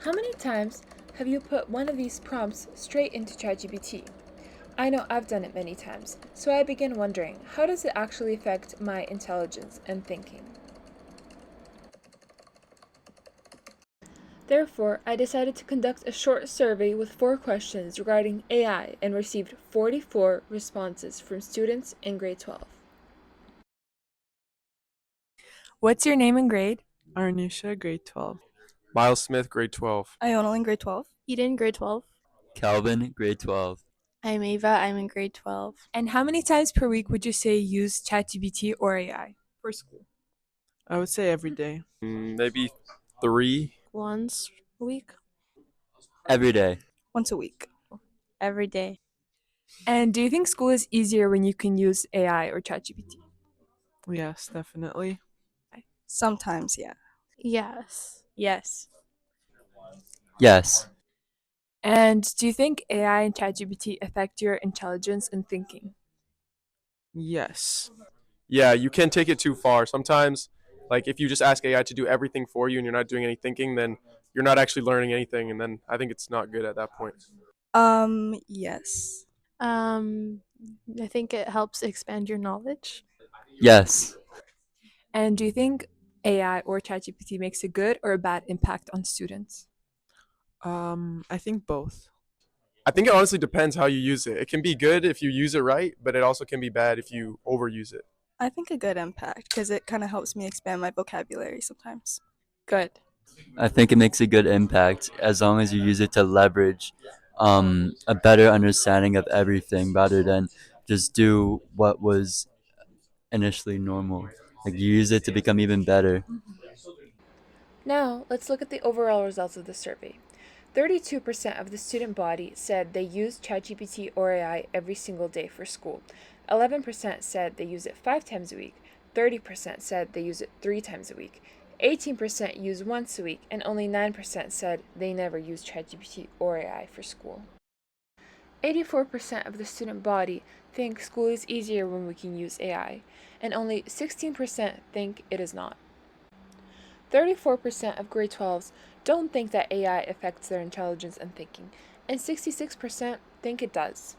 How many times have you put one of these prompts straight into ChatGPT? I know I've done it many times, so I begin wondering, how does it actually affect my intelligence and thinking? Therefore, I decided to conduct a short survey with 4 questions regarding AI and received 44 responses from students in grade 12. What's your name and grade? Arnisha, grade 12. Miles Smith, grade 12. Ionel in grade 12. Eden, grade 12. Calvin, grade 12. I'm Ava. I'm in grade 12. And how many times per week would you say you use ChatGPT or AI for school? I would say every day. Maybe 3. Once a week. Every day. Once a week. Every day. And do you think school is easier when you can use AI or ChatGPT? Yes, definitely. Sometimes, yeah. Yes. Yes. Yes. And do you think AI and ChatGPT affect your intelligence and thinking? Yes. Yeah, you can take it too far. Sometimes, like if you just ask AI to do everything for you and you're not doing any thinking, then you're not actually learning anything, and then I think it's not good at that point. Yes. I think it helps expand your knowledge. Yes. And do you think AI or ChatGPT makes a good or a bad impact on students? I think both. I think it honestly depends how you use it. It can be good if you use it right, but it also can be bad if you overuse it. I think a good impact because it kind of helps me expand my vocabulary sometimes. Good. I think it makes a good impact as long as you use it to leverage a better understanding of everything rather than just do what was initially normal. Like you use it to become even better. Now, let's look at the overall results of the survey. 32% of the student body said they use ChatGPT or AI every single day for school. 11% said they use it 5 times a week. 30% said they use it 3 times a week. 18% use once a week, and only 9% said they never use ChatGPT or AI for school. 84% of the student body think school is easier when we can use AI, and only 16% think it is not. 34% of grade 12s don't think that AI affects their intelligence and thinking, and 66% think it does.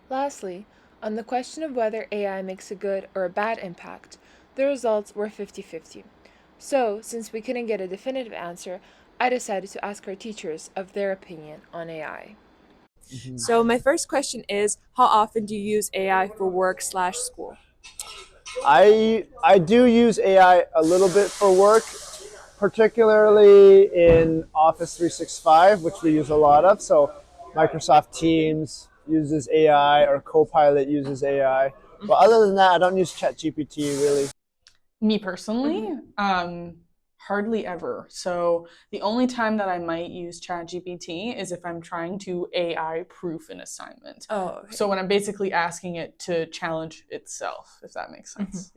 Lastly, on the question of whether AI makes a good or a bad impact, the results were 50-50. So, since we couldn't get a definitive answer, I decided to ask our teachers of their opinion on AI. So my first question is, how often do you use AI for work/school? I do use AI a little bit for work, particularly in Office 365, which we use a lot of. So Microsoft Teams uses AI or Copilot uses AI. But other than that, I don't use ChatGPT really. Me personally, hardly ever. So the only time that I might use ChatGPT is if I'm trying to AI proof an assignment. Oh, okay. So when I'm basically asking it to challenge itself, if that makes sense.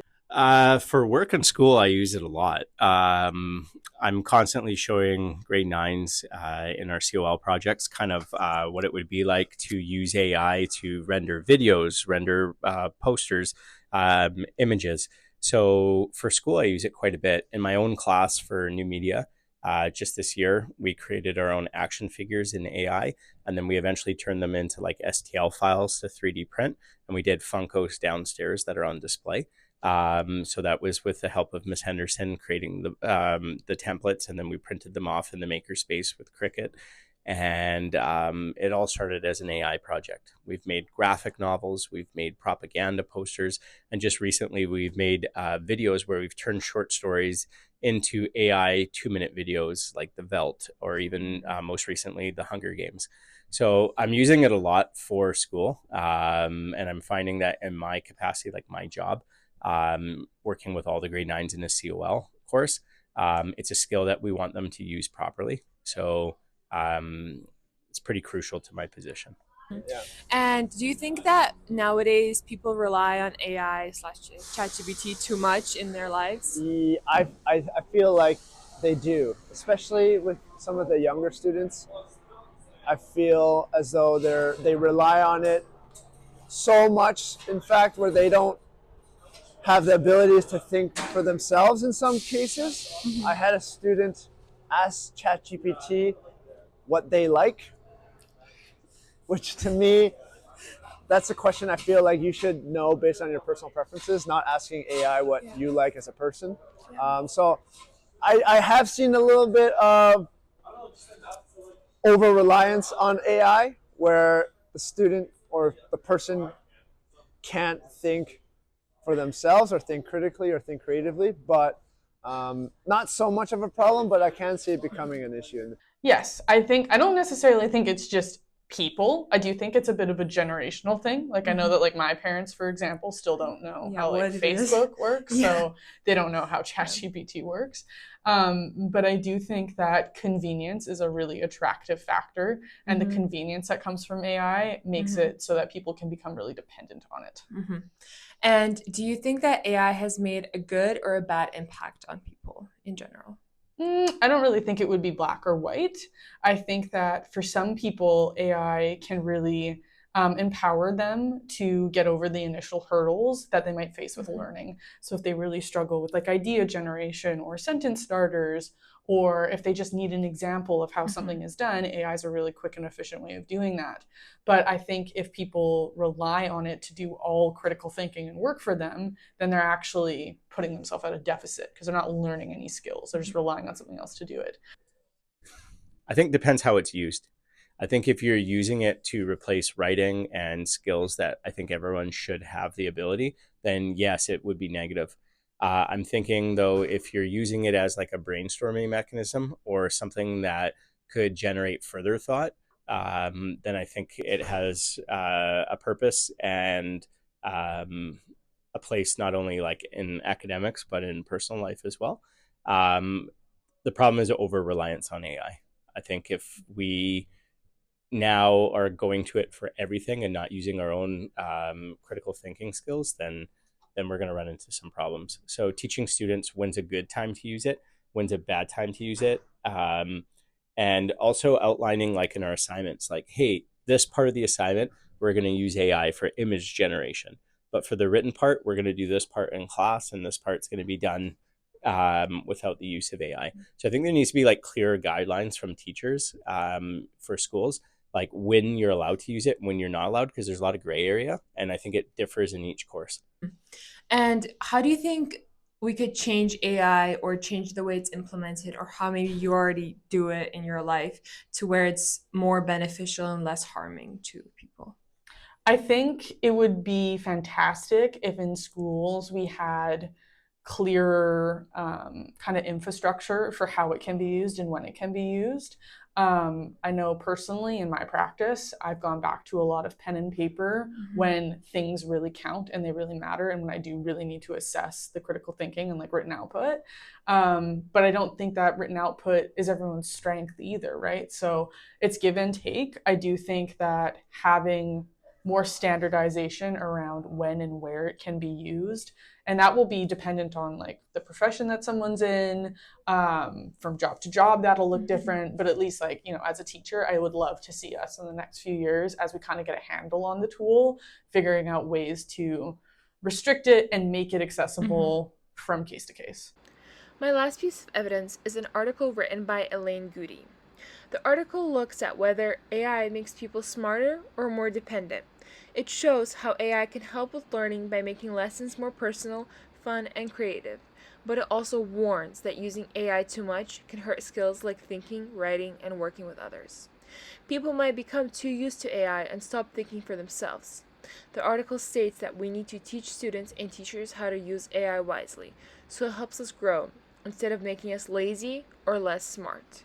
For work and school, I use it a lot. I'm constantly showing grade nines in our COL projects kind of what it would be like to use AI to render videos, render posters, images. So for school, I use it quite a bit. In my own class for new media, just this year, we created our own action figures in AI, and then we eventually turned them into like STL files to 3D print, and we did Funkos downstairs that are on display. So that was with the help of Miss Henderson creating the templates, and then we printed them off in the makerspace with Cricut. And it all started as an AI project. We've made graphic novels, we've made propaganda posters, and just recently we've made videos where we've turned short stories into AI 2-minute videos like The Veldt, or even most recently The Hunger Games. So I'm using it a lot for school, and I'm finding that in my capacity, like my job, working with all the grade nines in the COL course, it's a skill that we want them to use properly. So it's pretty crucial to my position. Yeah. And do you think that nowadays people rely on AI/ChatGPT too much in their lives? I feel like they do, especially with some of the younger students. I feel as though they rely on it so much, in fact, where they don't have the abilities to think for themselves in some cases. I had a student ask ChatGPT what they like, which to me, that's a question I feel like you should know based on your personal preferences, not asking AI what you like as a person. So I have seen a little bit of over reliance on AI where the student or the person can't think for themselves or think critically or think creatively, but not so much of a problem, but I can see it becoming an issue. Yes, I don't necessarily think it's just people. I do think it's a bit of a generational thing. Like I know that like my parents, for example, still don't know how like what it is. Facebook works, Yeah. so they don't know how ChatGPT works. But I do think that convenience is a really attractive factor, and the convenience that comes from AI makes it so that people can become really dependent on it. And do you think that AI has made a good or a bad impact on people in general? I don't really think it would be black or white. I think that for some people, AI can really empower them to get over the initial hurdles that they might face with learning. So if they really struggle with like idea generation or sentence starters, or if they just need an example of how something is done, AI is a really quick and efficient way of doing that. But I think if people rely on it to do all critical thinking and work for them, then they're actually putting themselves at a deficit because they're not learning any skills. They're just relying on something else to do it. I think it depends how it's used. I think if you're using it to replace writing and skills that I think everyone should have the ability, then yes, it would be negative. I'm thinking though, if you're using it as like a brainstorming mechanism or something that could generate further thought, then I think it has a purpose and a place not only like in academics but in personal life as well. The problem is over reliance on AI. I think if we now are going to it for everything and not using our own critical thinking skills, then we're going to run into some problems. So teaching students when's a good time to use it, when's a bad time to use it, and also outlining like in our assignments, like, hey, this part of the assignment, we're going to use AI for image generation. But for the written part, we're going to do this part in class, and this part's going to be done without the use of AI. So I think there needs to be like clearer guidelines from teachers for schools, like when you're allowed to use it, when you're not allowed, because there's a lot of gray area, and I think it differs in each course. And how do you think we could change AI or change the way it's implemented, or how maybe you already do it in your life to where it's more beneficial and less harming to people? I think it would be fantastic if in schools we had clearer kind of infrastructure for how it can be used and when it can be used. I know personally in my practice, I've gone back to a lot of pen and paper when things really count and they really matter, and when I do really need to assess the critical thinking and like written output. But I don't think that written output is everyone's strength either, right? So it's give and take. I do think that having more standardization around when and where it can be used, and that will be dependent on like the profession that someone's in, from job to job that'll look different, but at least like, you know, as a teacher, I would love to see us in the next few years as we kind of get a handle on the tool, figuring out ways to restrict it and make it accessible from case to case. My last piece of evidence is an article written by Elaine Goody. The article looks at whether AI makes people smarter or more dependent. It shows how AI can help with learning by making lessons more personal, fun, and creative, but it also warns that using AI too much can hurt skills like thinking, writing, and working with others. People might become too used to AI and stop thinking for themselves. The article states that we need to teach students and teachers how to use AI wisely, so it helps us grow, instead of making us lazy or less smart.